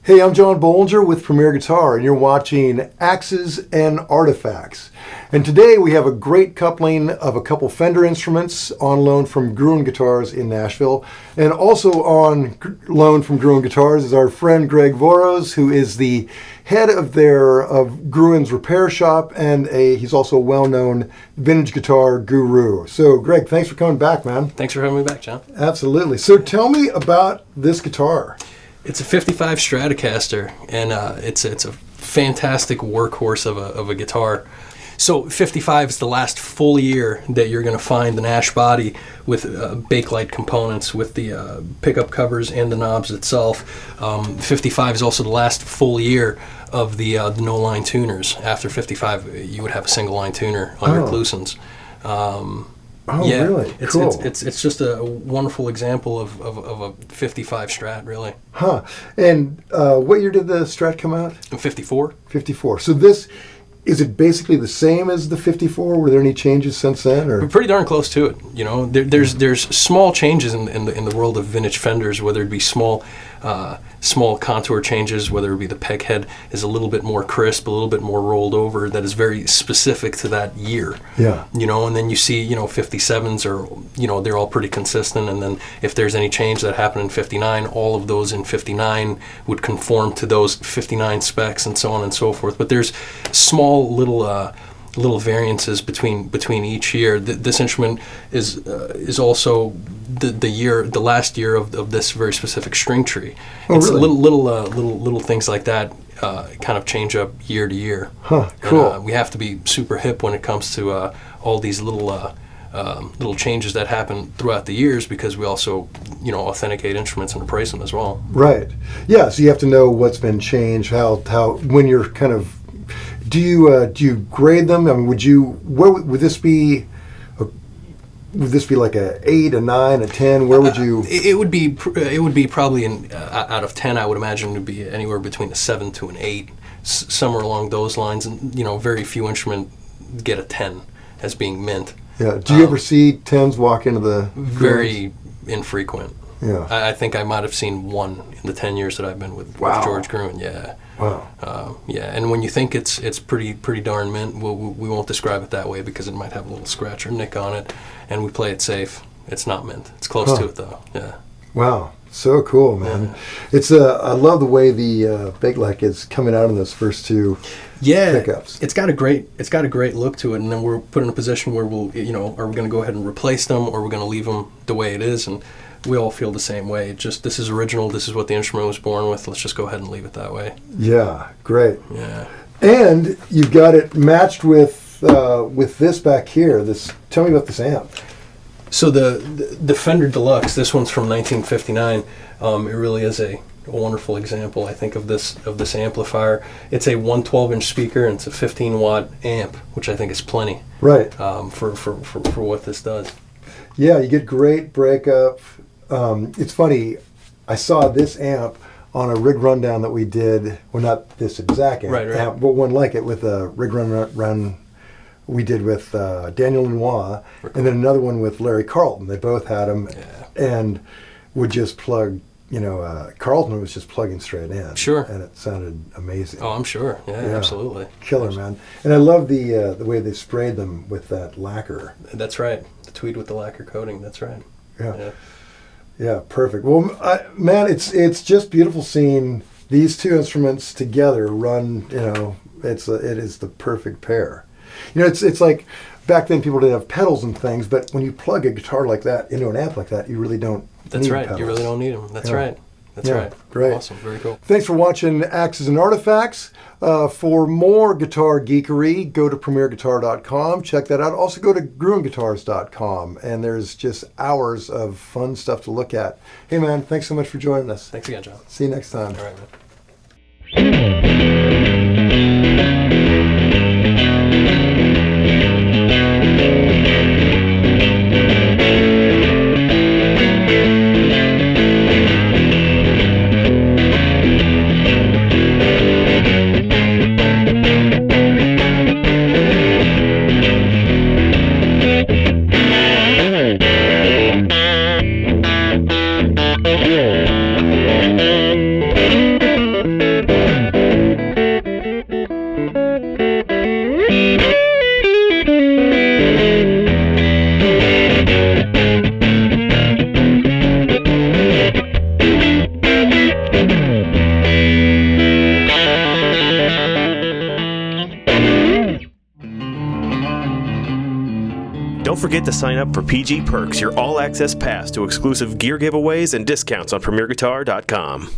Hey, I'm John Bollinger with Premier Guitar, and you're watching Axes and Artifacts. And today we have a great coupling of a couple Fender instruments on loan from Gruen Guitars in Nashville. And also on loan from Gruen Guitars is our friend Greg Voros, who is the head of Gruen's repair shop, and he's also a well-known vintage guitar guru. So, Greg, thanks for coming back, man. Thanks for having me back, John. Absolutely. So tell me about this guitar. It's a 55 Stratocaster, and it's a fantastic workhorse of a guitar. So 55 is the last full year that you're going to find an ash body with Bakelite components, with the pickup covers and the knobs itself. 55 is also the last full year of the no-line tuners. After 55, you would have a single-line tuner on your Klusons. Yeah, really? Cool. It's just a wonderful example of a 55 Strat, really. Huh. And what year did the Strat come out? In 54. 54. So this, is it basically the same as the 54? Were there any changes since then? Or? We're pretty darn close to it. You know, there's small changes in the world of vintage Fenders, whether it be small contour changes, whether it be the peg head is a little bit more crisp, a little bit more rolled over, that is very specific to that year. Yeah. You know, and then you see, 57s are, they're all pretty consistent, and then if there's any change that happened in 59, all of those in 59 would conform to those 59 specs and so on and so forth. But there's small little variances between each year. This instrument is also the last year of this very specific string tree. It's really? little things like that kind of change up year to year. Huh, cool. And, we have to be super hip when it comes to all these little changes that happen throughout the years, because we also authenticate instruments and appraise them as well. Right. Yeah. So you have to know what's been changed. How when you're kind of do you grade them? I mean, would this be? Would this be like a 8, a 9, a 10? Where would you? It would be probably out of 10. I would imagine it would be anywhere between a 7 to an 8, somewhere along those lines. And very few instruments get a 10 as being mint. Yeah. Do you ever see 10s walk into the? Very infrequent. Yeah. I think I might have seen one in the 10 years that I've been with George Gruen. Yeah. Wow. Yeah, and when you think it's pretty darn mint, we won't describe it that way because it might have a little scratch or nick on it, and we play it safe. It's not mint. It's close to it though. Yeah. Wow. So cool, man. Yeah. It's I love the way the Bakelite is coming out in those first two pickups. It's got a great look to it, and then we're put in a position where we'll are we going to go ahead and replace them, or we're going to leave them the way it is, and we all feel the same way. This is original. This is what the instrument was born with. Let's just go ahead and leave it that way. Yeah, great. Yeah. And you've got it matched with this back here. Tell me about this amp. So the Fender Deluxe. This one's from 1959. It really is a wonderful example, I think, of this amplifier. It's a 112-inch speaker, and it's a 15-watt amp, which I think is plenty. Right. For what this does. Yeah, you get great breakup. It's funny, I saw this amp on a rig rundown that we did, well, not this exact amp, right. But one like it, with a rig run we did with Daniel Lenoir, and then another one with Larry Carlton. They both had them, and would just plug, Carlton was just plugging straight in. Sure. And it sounded amazing. Oh, I'm sure. Yeah, absolutely. Killer, man. And I love the way they sprayed them with that lacquer. That's right. The tweed with the lacquer coating. That's right. Yeah, perfect. Well, man, it's just beautiful seeing these two instruments together run. It is the perfect pair. It's like back then people didn't have pedals and things, but when you plug a guitar like that into an amp like that, you really don't. That's need right. pedals. You really don't need them. That's right. That's Yeah, right. great. Awesome. Very cool. Thanks for watching Axes and Artifacts. For more guitar geekery, go to premierguitar.com. Check that out. Also go to gruenguitars.com, and there's just hours of fun stuff to look at. Hey, man, thanks so much for joining us. Thanks again, John. See you next time. All right, man. Don't forget to sign up for PG Perks, your all-access pass to exclusive gear giveaways and discounts on PremierGuitar.com.